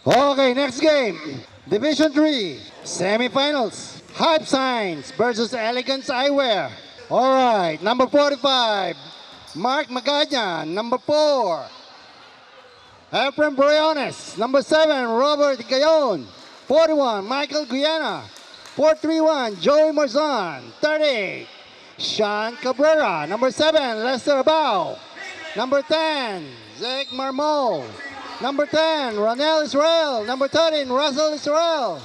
Okay, next game. Division 3, semifinals. Hype Signs versus Elegance Eyewear. All right, number 45, Mark Magaña. Number 4, Efren Briones. Number 7, Robert Gayon. 41, Michael Guyana. 431, Joey Marzan. 38, Sean Cabrera. Number 7, Lester Abao. Number 10, Zach Marmol. Number 10, Ronel Israel. Number 13, Russell Israel.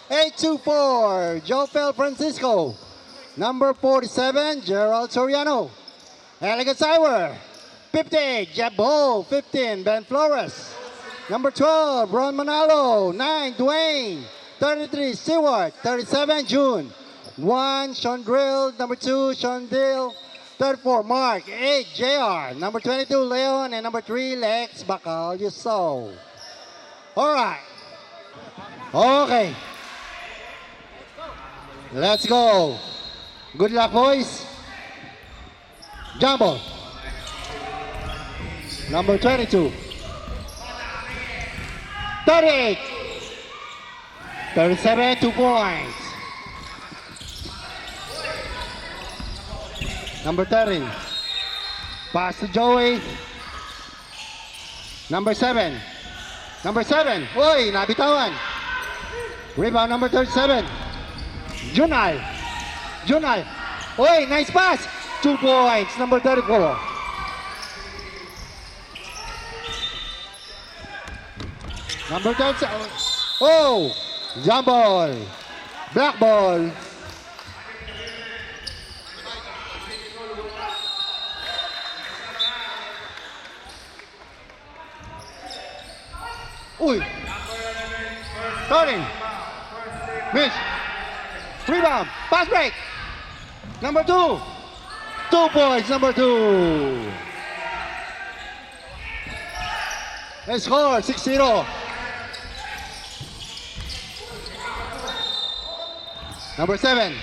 824, Jofel Francisco. Number 47, Gerald Soriano. Elegance Eyewear. 58, Jeb Hall. 15, Ben Flores. Number 12, Ron Manalo. 9, Dwayne. 33, Stewart. 37, June. 1, Sean Drill. Number 2, Sean Dill. 34, Mark. 8, JR. Number 22, Leon. And number 3, Lex Bakal Yuso. All right. Okay. Let's go. Good luck, boys. Jumbo. Number 22. 38. 37, 2 points. Number 30. Pass to Joey. Number 7. Number 7. Uy, nabitawan. Rebound number 37. Junal. Junal. Uy, nice pass. 2 points. Number 34. Number 10. Oh, jump ball. Black ball. Uy. Turning. Miss. Rebound. Pass break. Number 2. 2 points. Number 2. Let's score. 6-0. Number 7.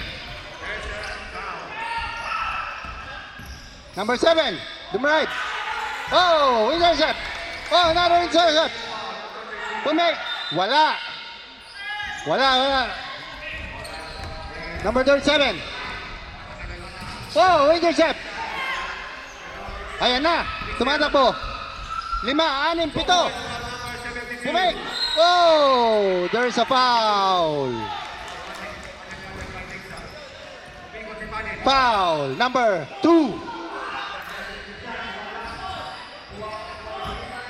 Number 7. The right. Oh, intercept. Oh, another intercept. Pumik. Wala. Wala. Number 37. Oh, intercept. Ayan na. Tumatakbo. 5, 6, 7. Pumik. Oh, there's a foul. Foul. Number 2.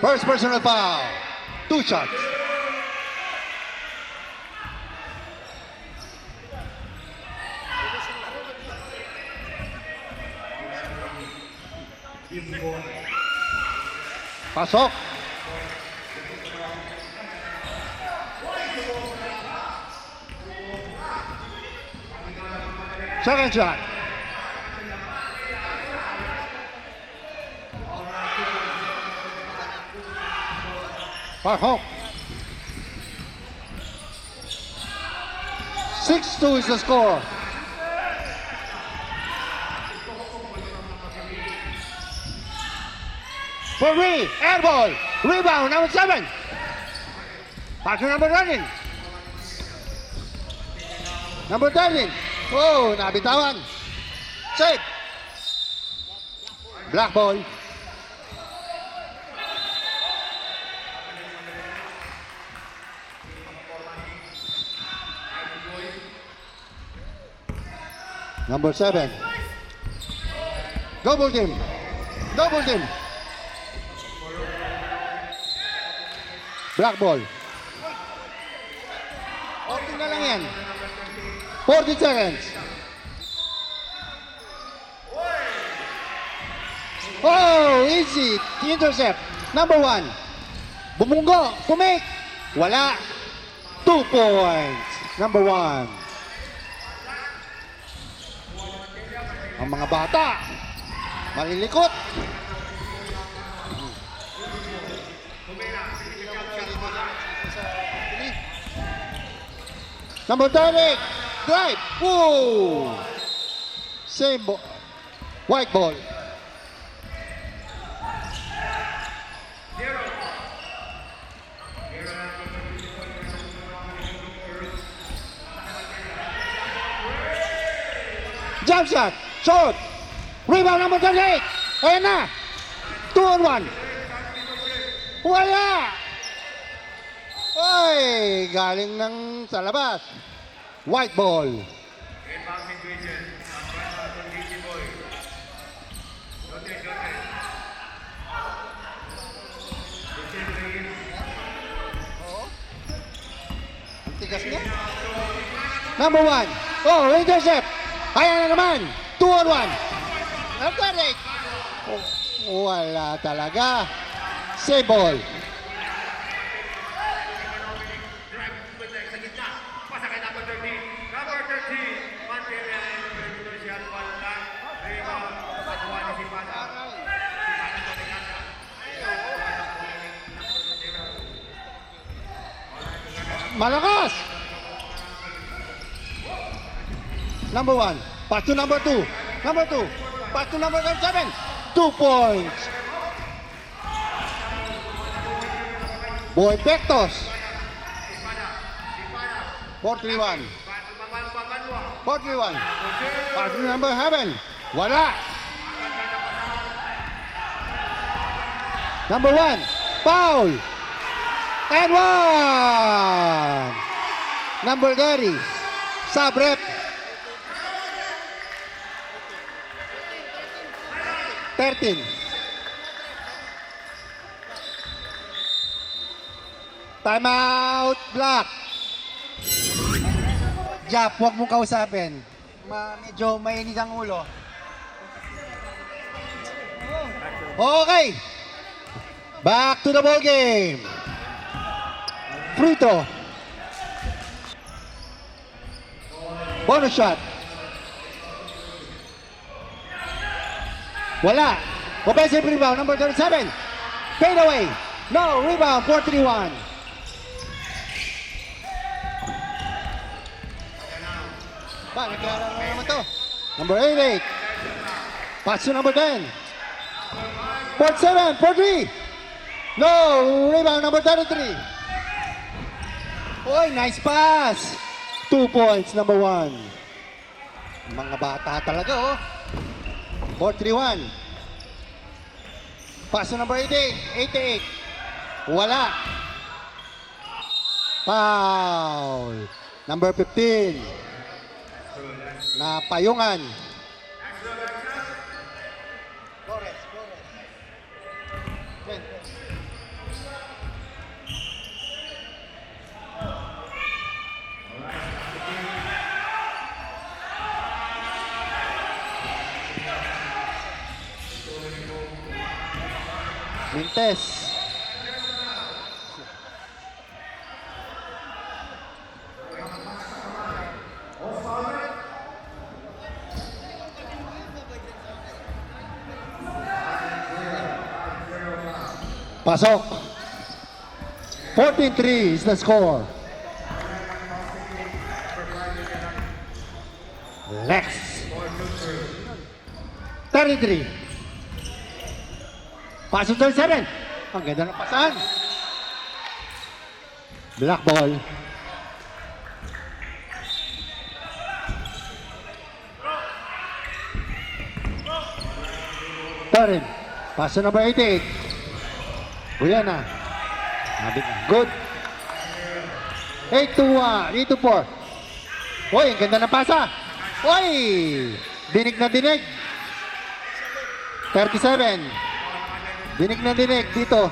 First personal foul. 2 shots. Pasok. Second shot. Pasok. 6-2 is the score. For me, air ball. Rebound, number 7. Pass to number 13. Number 13. Oh, nabitawan. Save. Black ball. Number 7. Double team. Double team. Black ball. Okay na lang yan. 40 seconds. Oh, easy. Intercept. Number 1. Bumunggo. Pumik. Wala. 2 points. Number 1. Ang mga bata. Malilikot. Number 30, drive. Woo! Same ball. White ball. Jump shot. Shot. Rebound number 38. Ayan na. 2 on 1. Wala. Ay, galing ng sa labas. White ball. Tigas niya. Number 1. Oh, intercept. Ayan na naman. 2 on 1. Number 8. Oh, wala talaga. Save ball. Malakas! Number 1. Pass to number 2. Number 2. Pass to number 7. 2 points. Boy Pectos. 4-3-1. 4-3-1. Pass to number 7. Wala. Number 1. Foul. And 1. Number 30. Sub-rep. 13. Timeout block. Jap, huwag mong kausapin. Medyo mainit ang ulo. Okay. Back to the ball game. Free throw. Bonus shot. Wala. Offensive rebound, number 37. Fade away. No, rebound, 4-3-1. Nagkala na naman to. Number 88. Pass to number 10. 47, 43. No, rebound, number 33. Oy, nice pass. 2 points, number 1. Mga bata talaga, oh. 4-3-1. Pass to number 88. Wala. Foul. Number 15. Napayungan. Mintes. Pasok. 14-3 is the score. Lex. 33. Pasok 37. Ang ganda ng pasan. Black ball. Tarin. Pasok number 88. Buyana. Good. 8-2-1. 8-4. Uy, ang ganda ng pasa. Uy! Dinig na dinig. 37. Dinig na dinig dito.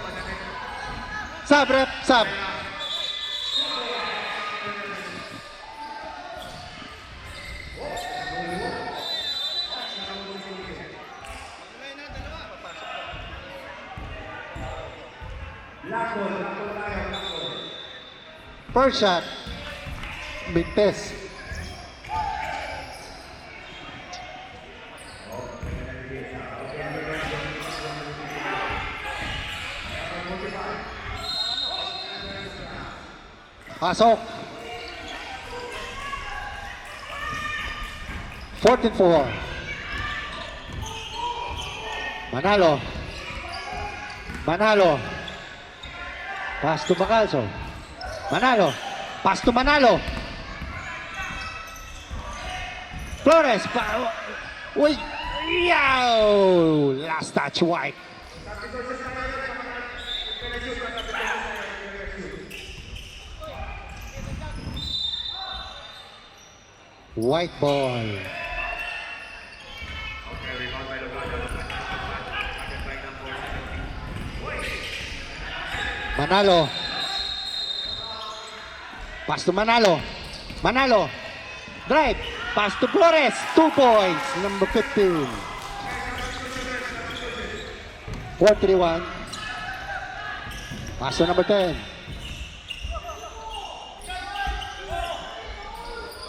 Sub, rep, sub. First shot. Big test. Pasok. 14-4. Manalo. Manalo. Pass to Bacalso. Manalo. Pass to Manalo. Flores. Uy! Yow! Last touch, White. White ball. Manalo. Pass to Manalo. Manalo. Drive. Pass to Flores. 2 points. Number 15. 4-3-1. Pass to number 10.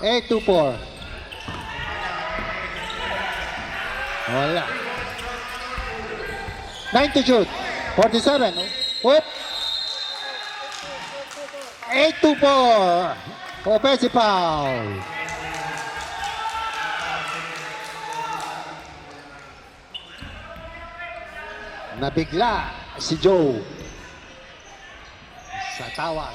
8-2-4. Wala. 9 to shoot. 47. Whoop. 8-4. Offensive foul. Nabigla si Joe sa tawag.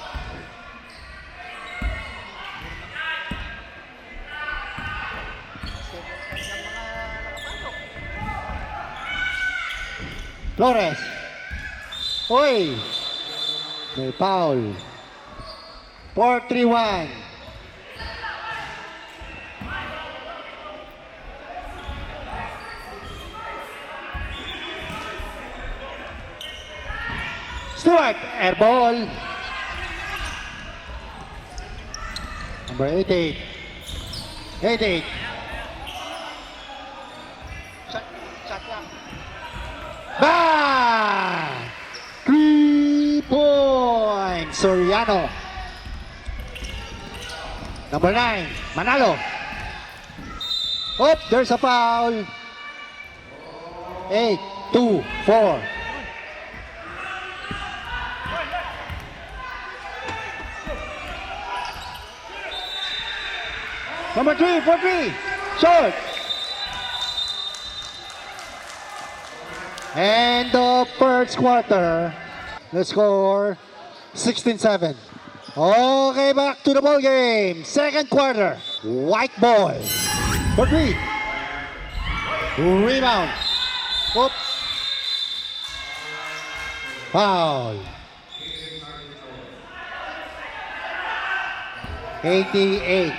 Flores. Uy! May foul. 4-3-1. Stewart, air ball. Number 88. 88. Shot lang. Bang! 3 points. Soriano. Number 9. Manalo. Oh, there's a foul. 8-2-4. Number 3 for 3. Short. And the first quarter, the score 16-7. Okay, back to the ball game. Second quarter, White ball. For 3. Rebound. Oops. Foul. 88.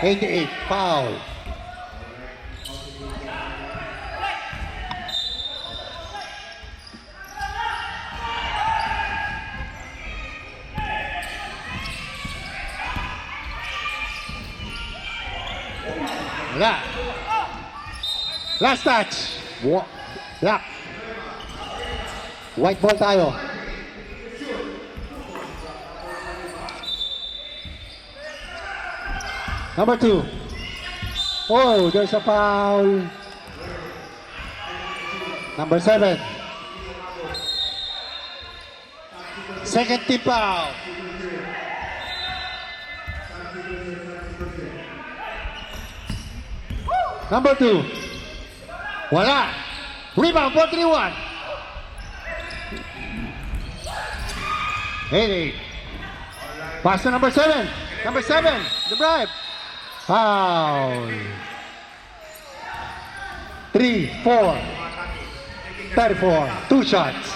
88, foul. Wala. Last touch. Black. White ball tayo. Number 2. Oh, there's a foul. Number 7. Second team foul. Number 2. Wala. Rebound, 4-3-1. 88. Pass to number 7. Number 7, the bribe. Foul. 3-4. 34. 2 shots.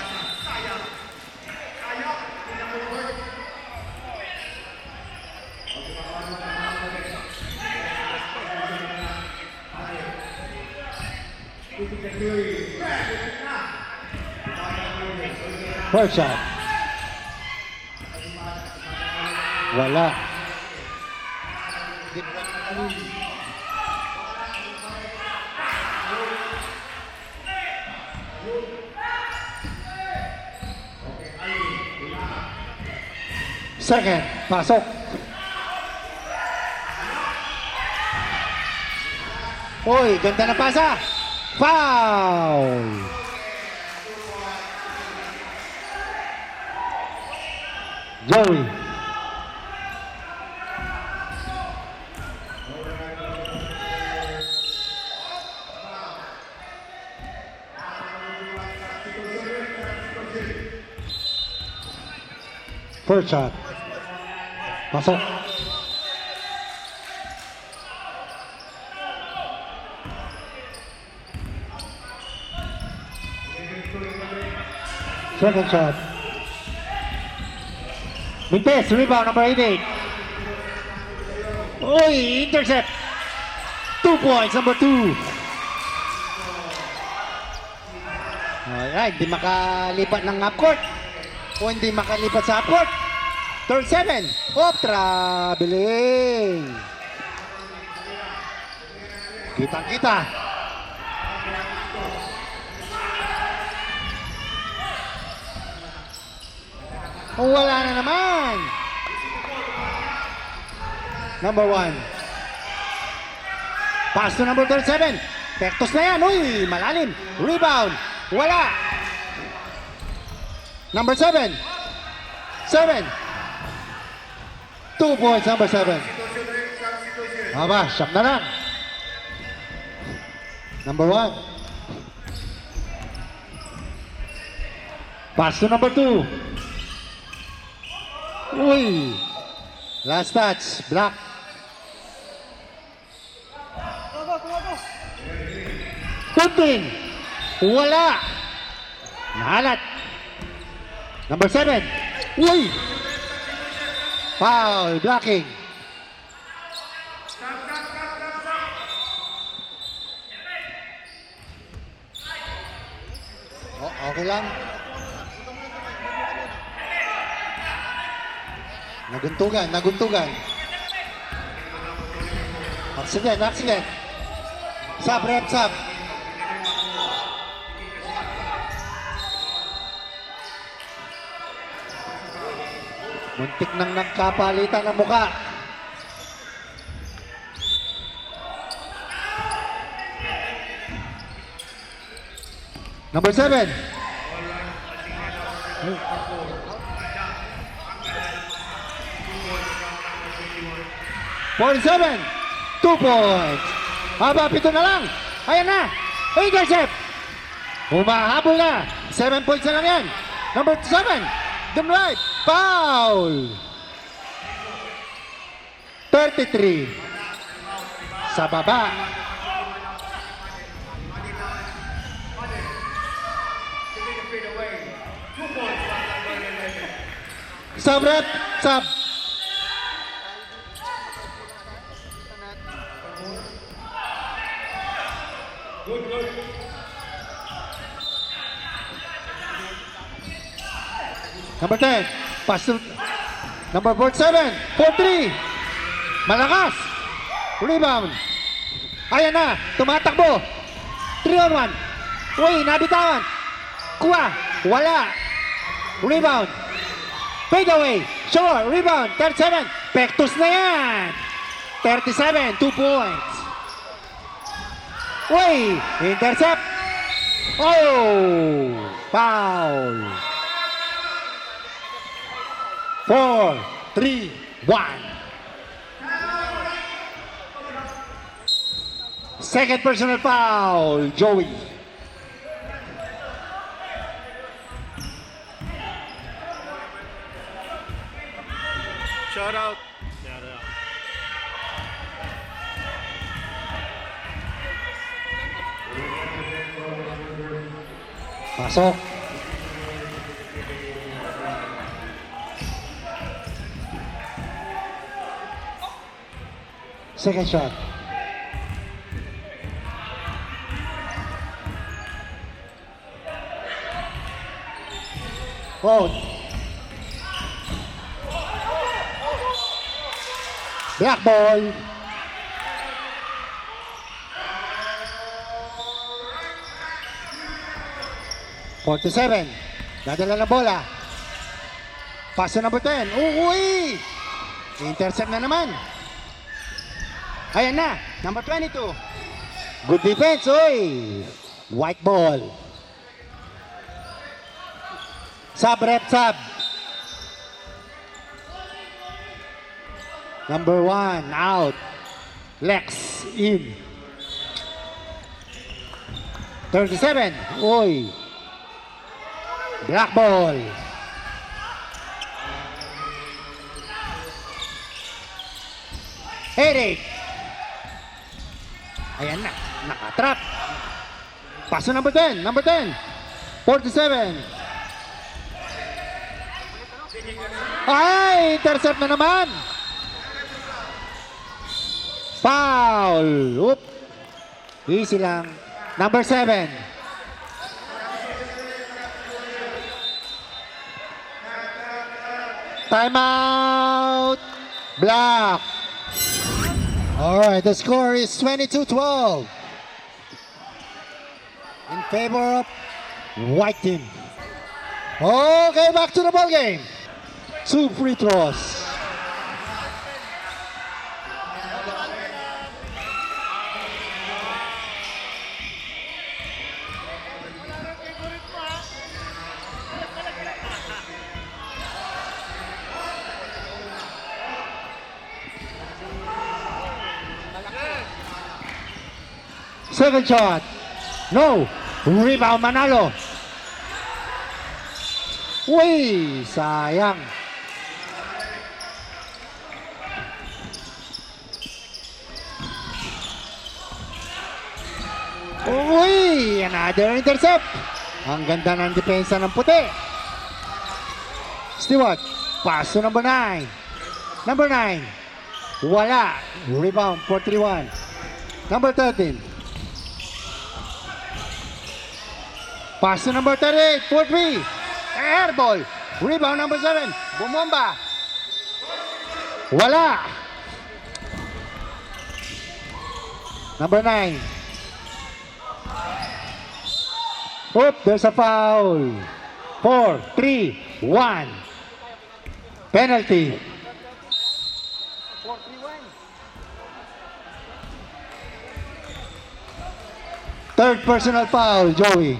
First shot. Wala. Second, pasok. Uy, ganda na pasa. Foul. Joey. First shot. Pasok. Second shot. Mintes, rebound, number 88. Uy, intercept. 2 points, number 2. Alright, hindi makalipat ng half court. O hindi makalipat sa half court. Third 7. Oh, traveling. Kitang-kita. Oh, wala na naman. Number 1. Pass to number 37. Pektos na yan. Uy, malalim. Rebound. Wala. Number 7. 7. 2 points, number 7. Aba, siyam na lang. Number 1. Pass to number 2. Uy. Last touch. Block. Punting. Wala. Nahalat. Number 7. Uy. Foul. Blocking. Oh, okay lang. Naguntugan. Accident. Sub, rep, sub. Muntik nang nagkapalitan ng muka. Number 7. $47. 2 points. Haba, 7 na lang. Ayan na. Intercept. Humahabol na. 7 points na lang yan. Number 7. Down right. Foul. 33. Sa baba. Sub rep. Sub. Number 10. Pass to number 47. 4-3. Malakas. Rebound. Ayan na. Tumatakbo. 3-on-1. Uy, nabitawan. Kuha. Wala. Rebound. Fade away. Sure. Rebound. 37. Pektos na yan. 37. 2 points. Uy. Intercept. Oh. Foul. 4, 3, 1. Second personal foul, Joey. Shout out. Pasok. Second shot. Oh. Black ball. $47. Dadala na bola. Pass to number 10. Uy! Intercept na naman. Ayan na. Number 22. Good defense, oy. White ball. Sub, rep, sub. Number 1, out. Lex, in. 37. Oy. Black ball. Eric. Ayan na. Nakatrap. Paso number 10. Number 10. 47. Ay, intercept na naman. Foul. Oop. Easy lang. Number 7. Timeout. Black. All right, the score is 22-12 in favor of white team. Okay, back to the ball game. 2 free throws. Second shot. No. Rebound Manalo. Uy, sayang. Uy, another intercept. Ang ganda ng depensa ng puti. Stewart, pass to number 9. Number 9. Wala. Rebound, 4-3-1. Number 13. Pass to number 38, 4-3. Air ball. Rebound number 7. Bumomba. Wala. Number 9. Oop, there's a foul. 4-3-1. Penalty. Third personal foul, Joey.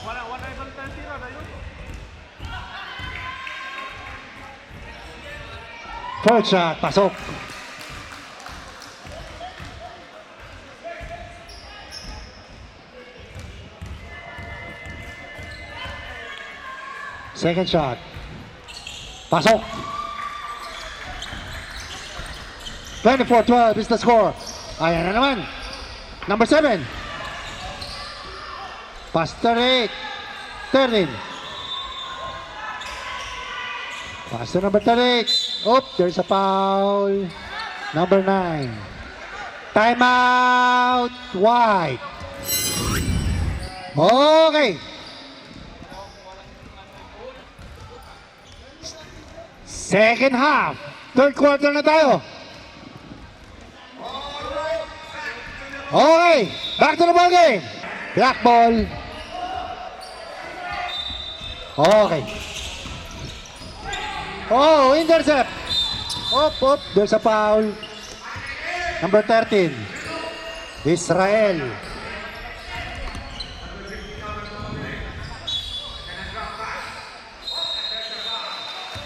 Wala ibang tira na yun. Third shot, pasok. Second shot. Pasok. 24-12 is the score. Ayan na naman. Number 7. Pass to 8. 13. Pass to number 38. Oh, there's a foul. Number 9. Timeout. White. Okay. Second half. Third quarter na tayo. Okay. Back to the ball game. Black ball. Okay. Oh, intercept. Op. There's a foul. Number 13. Israel.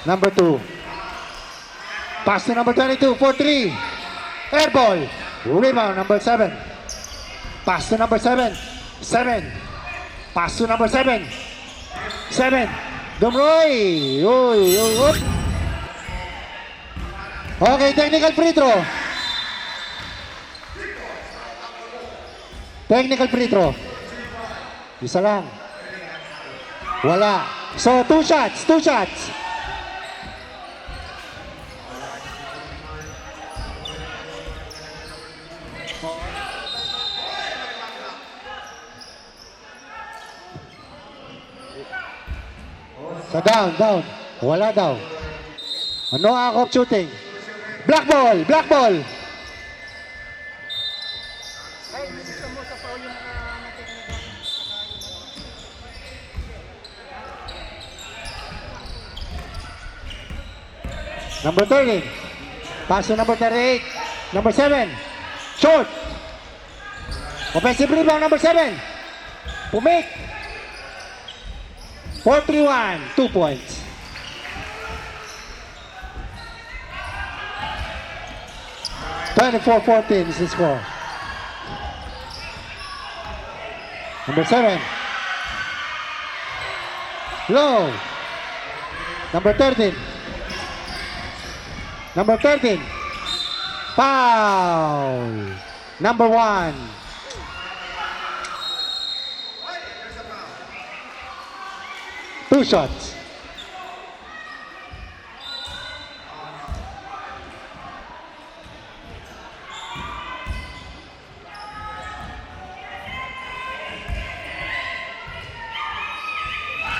Number 2. Pass to number 22 for 3. Air ball. Rebound number 7. Pass to number 7. 7. Pass to number 7. 7. Dumroy. Oop. Okay, technical free throw. Technical free throw. Isa lang. Wala. So, 2 shots. 2 shots. So down. Wala daw. No act of shooting. Black ball. Number 13. Pass to number 38. Number 7. Short. Offensive rebound number 7. Pumik. 4-3-1. 2 points. (24-14) is the score. Number 7. Low. Number 13. Number 13. Foul. Number 1. 2 shots.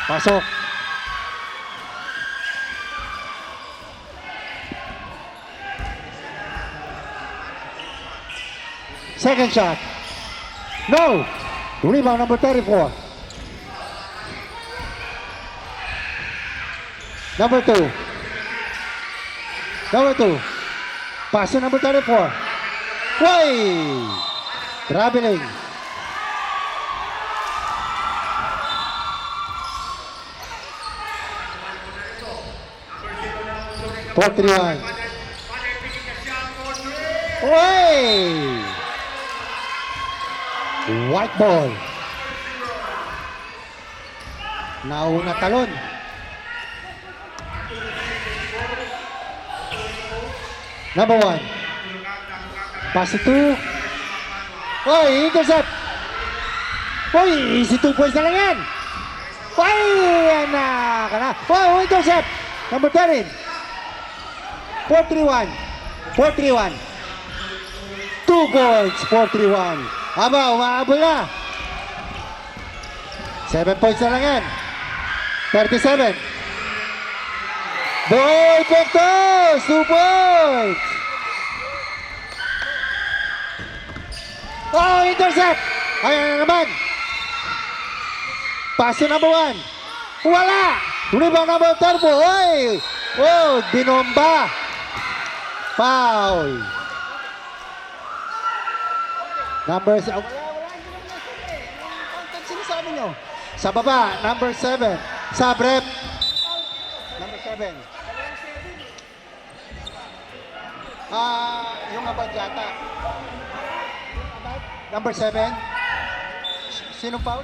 Pasok. Second shot. No. Rebound number 34. Number 2. Number 2. Pass to number 34. Way! Traveling. Four, 3-1. Way! White ball. Nauna talon. Number 1. Pass it to. Oy, intercept. Oy, easy 2 points na lang yan. Oy, yan na. Oy, intercept. Number 13. 4-3-1. 4-3-1. 2 points. 4-3-1. Aba, umaabol na. 7 points na lang yan. 37. Boy, Pectos! 2 points! Oh, intercept! Ayan na naman. Pass to number 1. Wala! Rebound number 34. Oy! Oh, binomba. Foul. Number... Wala. Sinasabi nyo? Sa baba, number 7. Sa rep. Number 7. Yung abad yata. Number 7. Sino foul?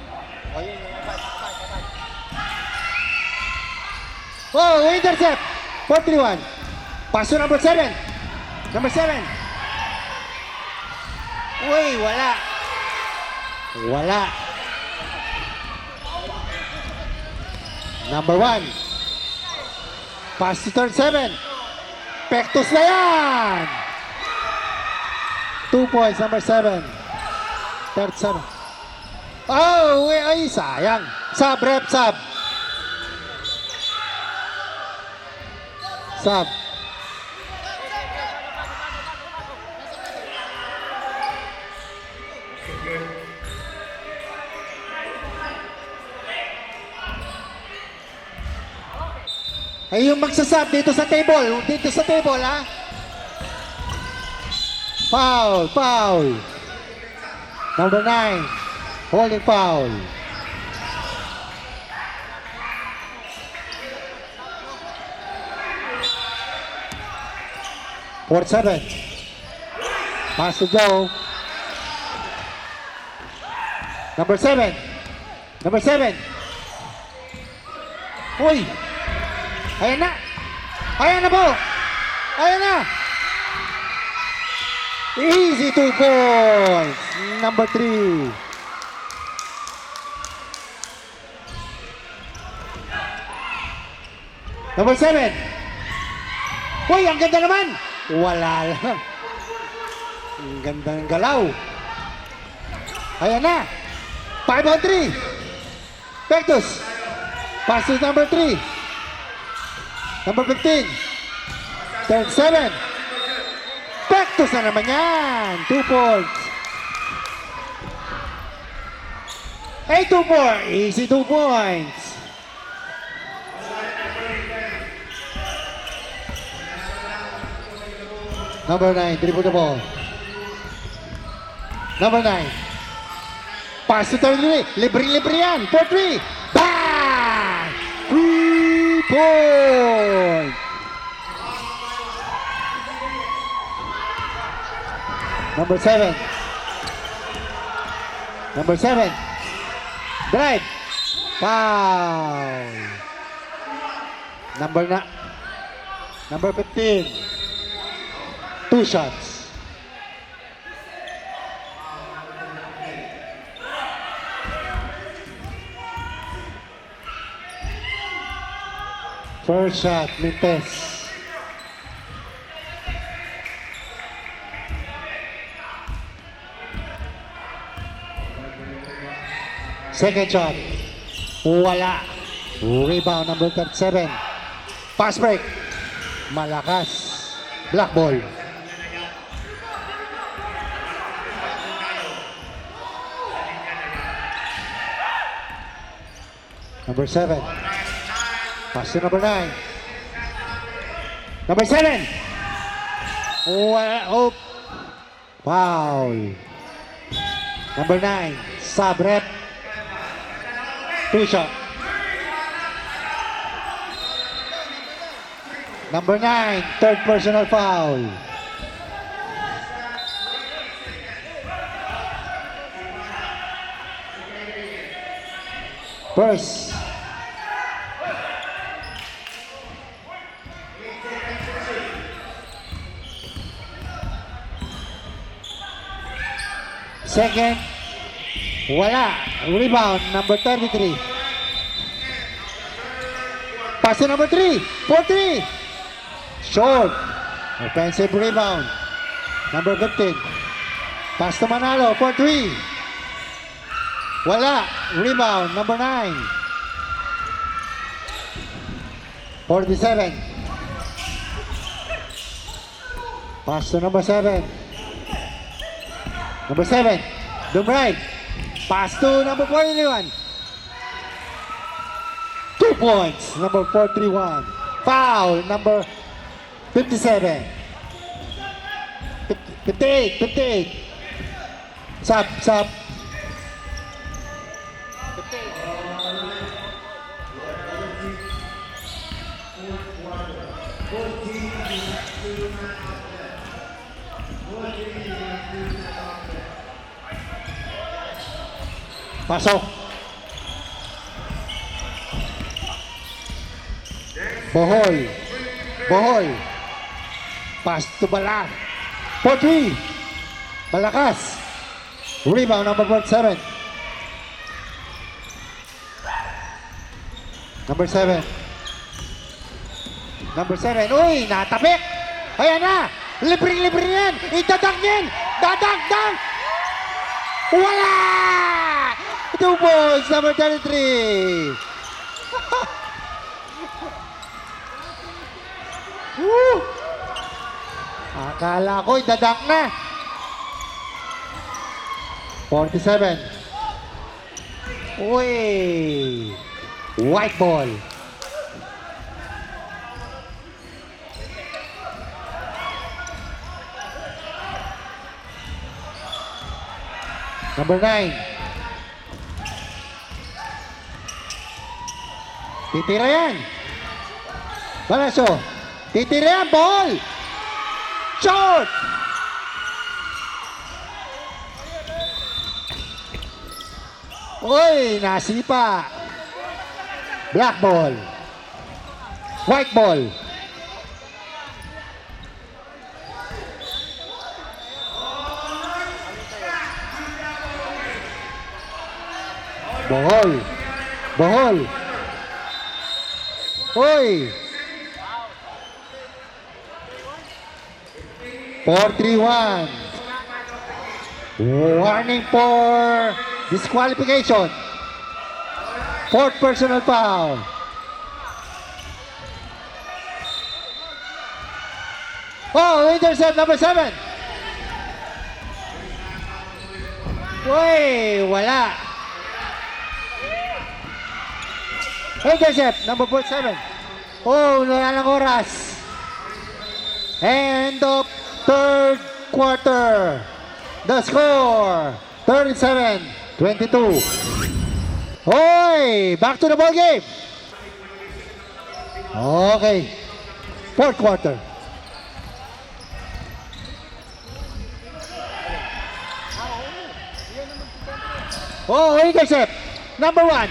Oh, yun, yung abad. Oh, intercept. 4-3-1. Pass to number 7. Number 7. Uy, wala. Wala. Number 1. Pass to turn 7. Pectus na yan. 2 points, number 7. Third 7. Oh, ay, sayang. Sub, rep, sub. Sub. Ay, yung magsasab dito sa table. Dito sa table, ha? Foul, foul. Number 9. Holding foul. Fourth 7. Pass to Joe. Number 7. Number 7. Uy! Ayan na! Ayan na po! Ayan na! Easy 2 points! Number 3. Number 7. Uy, ang ganda naman! Wala lang. Ang ganda ng galaw. Ayan na! 5 on 3. Pectus. Pass to number 3. Number 15. Turn 7. Pectus na naman yan. 2 points. 8-4. Easy 2 points. Number 9. Dribble the ball. Number 9. Pass to turn 3. Libre-libre yan. 4-3. Bang! 3 points. Number 7. Number 7. Drive. Foul. Number 15. 2 shots. First shot, Mintes. Second shot. Wala. Rebound number 37. Pass break. Malakas. Black ball. Number 7. Pass to number 9. Number 7. Oh. Foul. Number 9. Sub rep. Two shot. Number 9. Third personal foul. First. Second. Wala. Rebound. Number 33. Pass to number 3. 4-3. Short. Offensive rebound. Number 15. Pass to Manalo. 4-3. Wala. Rebound. Number 9. 47. Pass to number 7. Number 7. Dumride. Pass to number 41. 2 points. Number 431. Foul. Number 57. 58. 58. Sub. Pasok. Bohol. Pass to Bala. 4-3. Malakas. Rebound number 47. Number 7. Number 7. Uy, natapik. Ayan na. Libre yan. Itadak yan. Dadak. Wala! 2 points, number 33. Woo! Akala ko dadak na. 47. Uy! White ball. Number 9. Titira yan. Balasyo. Titira yan. Ball. Short. Uy, nasipa. Black ball. White ball. Bohol. Uy. 4-3-1. Warning for disqualification. Fourth personal foul. Oh, intercept number 7. Uy, wala. Intercept, number 47. Oh, wala ng oras. End of third quarter. The score, 37-22. Hoy, back to the ball game. Okay. Fourth quarter. Oh, intercept. Number 1.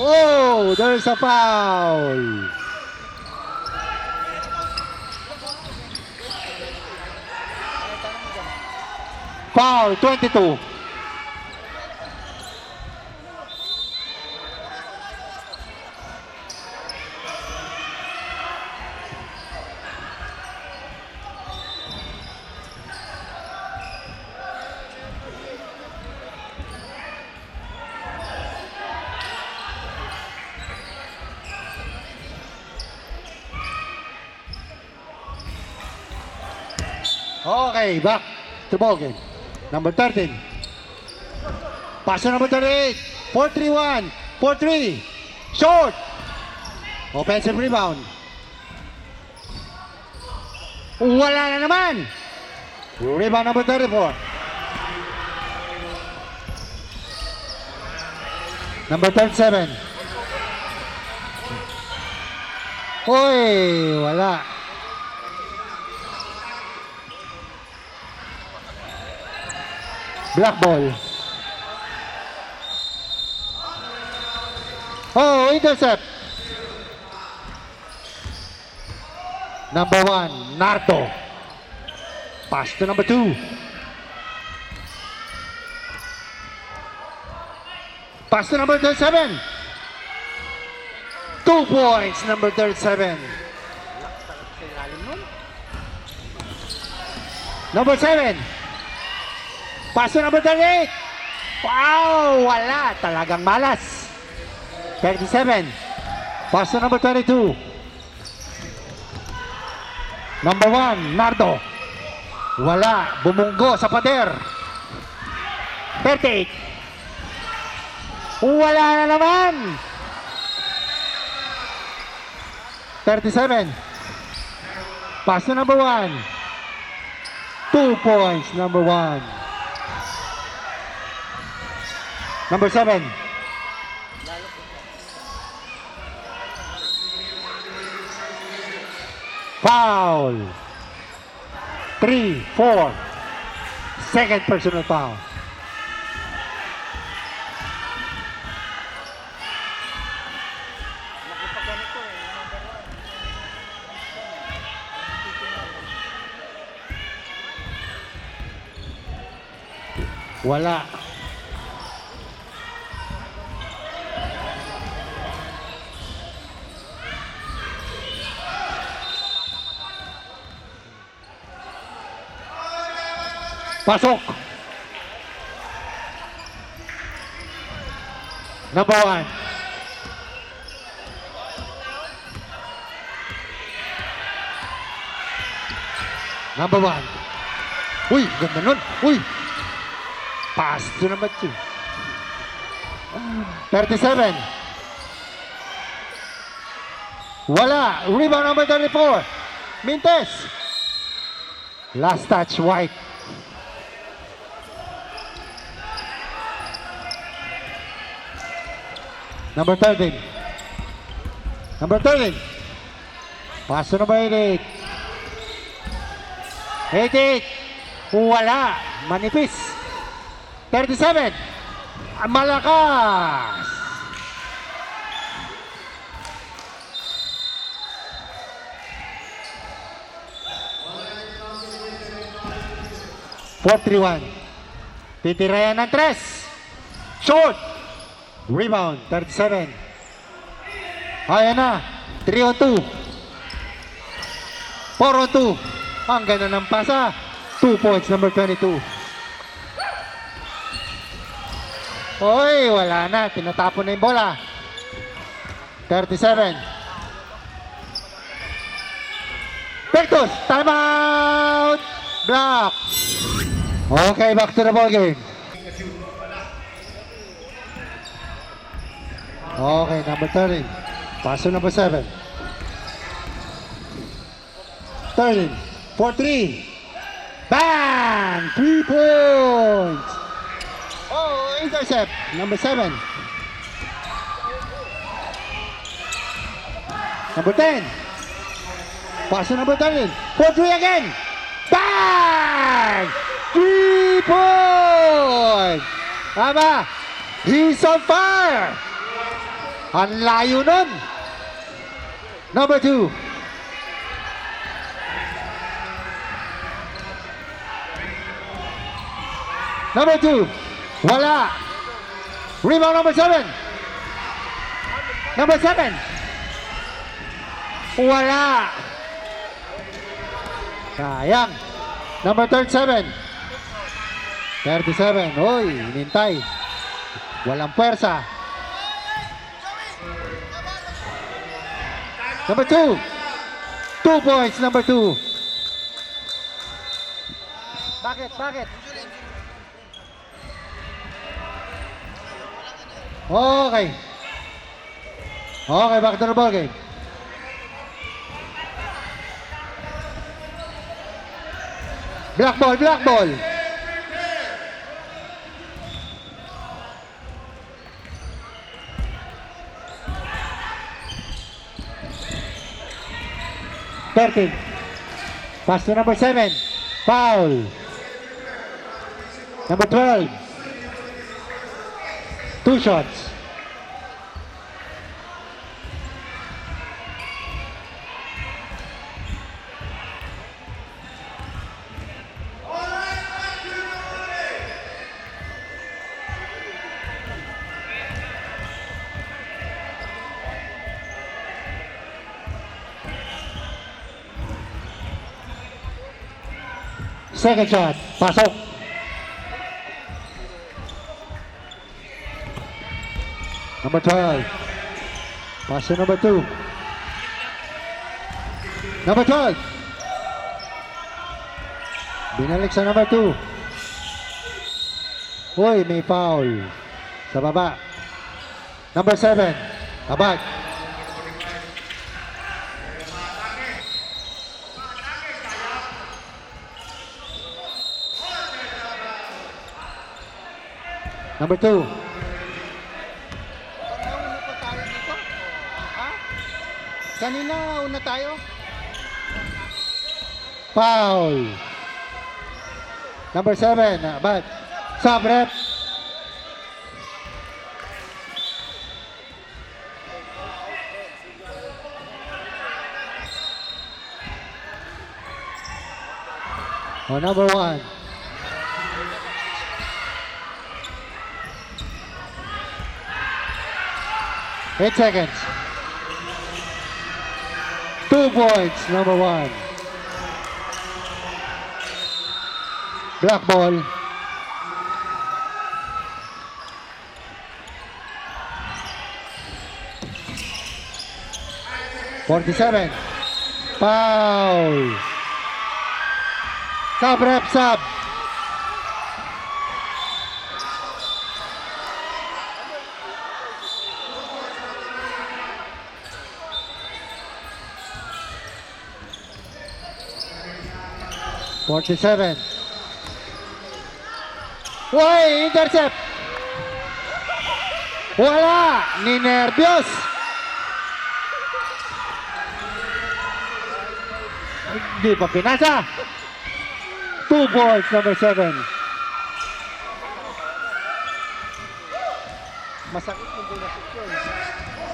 Oh, there's a foul. Foul, 22. Okay, back to ball game. Number 13. Pass to number 38. 4-3-1. 4-3. Short. Offensive rebound. Wala na naman. Rebound number 34. Number 37. Hoy, wala. Black ball. Oh, intercept. Number 1, Nardo. Pass to number 2. Pass to number 37. 2 points, number 37. Number 7. Pass to number 38. Wow, wala. Talagang malas. 37. Pass to number 22. Number 1, Nardo. Wala. Bumunggo sa pader. 38. Wala na naman. 37. Pass to number 1. 2 points, number 1. Number 7. Foul. 3, 4. Second personal foul. Wala. Pasok. Number 1. Number 1. Uy, ganda nun. Uy. Pass to number 2. 37. Wala. Rebound number 34. Mintes. Last touch, White. Number 13. Number 13. Pass to number 88. 88. Wala. Manipis. 37. Malakas. (4-3-1). Titirayan ng 3. Short. Rebound, 37. Ayan na. 3-on-2. 4-on-2. Ang ganda ng pasa. 2 points, number 22. Oy, wala na. Tinatapon na yung bola. 37. Pectus, timeout! Block. Okay, back to the ball game. Okay, number 13. Pass to number 7. 13. 4-3. Bang! 3 points. Oh, intercept. Number 7. Number 10. Pass to number 13. 4-3 again. Bang! 3 points. Aba, he's on fire. Ang layo nun. Number 2. Number 2. Wala. Rebound number 7. Number 7. Wala. Sayang. Number 37. 37. Hoy, hinintay. Walang puwersa. Number 2. 2 points, number 2. Bakit? Bakit? Okay. Okay, back to the ball game. Black ball, black ball. Thirteen. Pass to number 7. Foul. Number 12. 2 shots. Second shot. Pasok. Number 12. Pass to number 2. Number 12. Binalik sa number 2. Uy, may foul. Sa baba. Number 7. Abad. Number 2. Una pa tayo dito? Ha? Kanina una tayo? Foul. Number 7. Abad. Sub rep. Oh, number 1. Eight seconds. 2 points, number 1. Black ball. .47. Foul. Sub rep sub. .47. Uy, intercept. Wala, ninervyos. Hindi pa pinasa. 2 points, number 7. Masakit yung bulasok yun.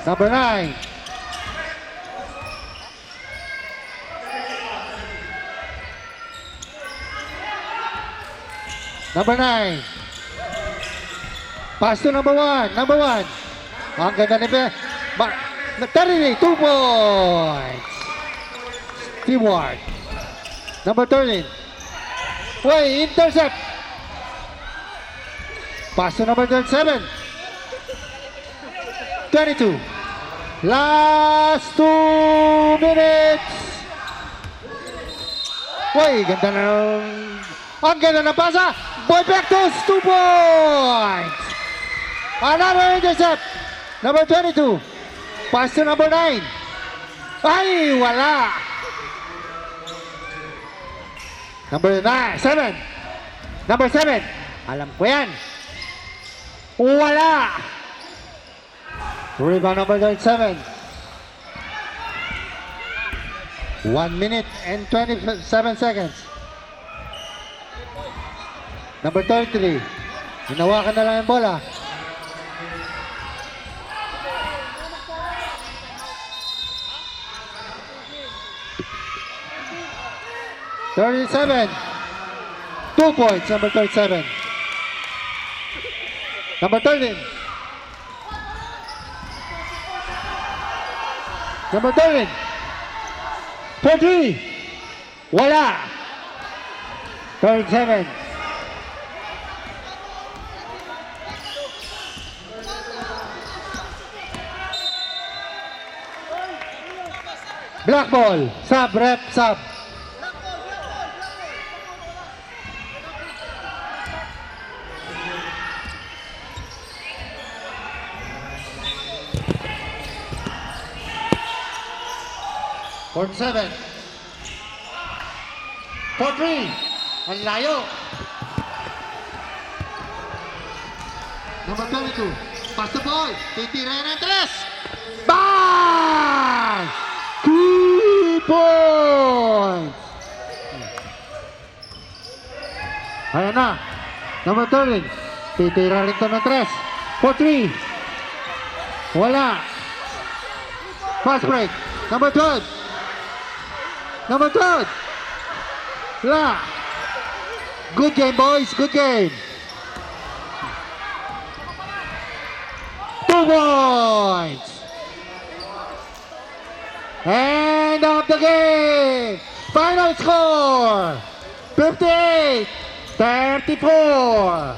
Number 9. Number 9. Pass to number 1. Number 1. Ang ganda ni Be. 33, 2 points. Teamwork. Number 13. Way, intercept. Pass to number 37. 22. Last 2 minutes. Way, ganda na. Ang ganda na pasa. Boy Pectus, 2 points. Another intercept. Number 22. Pass to number 9. Ay, wala. Number 7. Number 7. Alam ko yan. Wala. Rebound number 37. 1 minute and 27 seconds. Number 33. Hinawakan na lang yung bola. .37. 2 points, number 37. Number 13. Number 13. 43. Wala. 37. Black ball. Sub, rep, sub. 47. 4-3. Ang layo. Number 22. Pass the ball. Titira ng 3. Bang! 3 points! Ayan na. Number 13. Titira rin ito ng 3. 4-3. Wala. Fast break. Number 12. Number 12. Wala. Good game, boys. Good game. 2 points. End of the game. Final score. 58-34.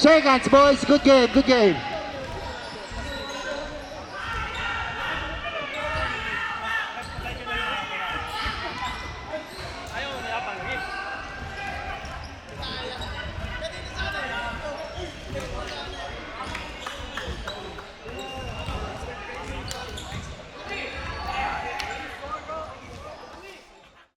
Shake hands, boys. Good game. Good game.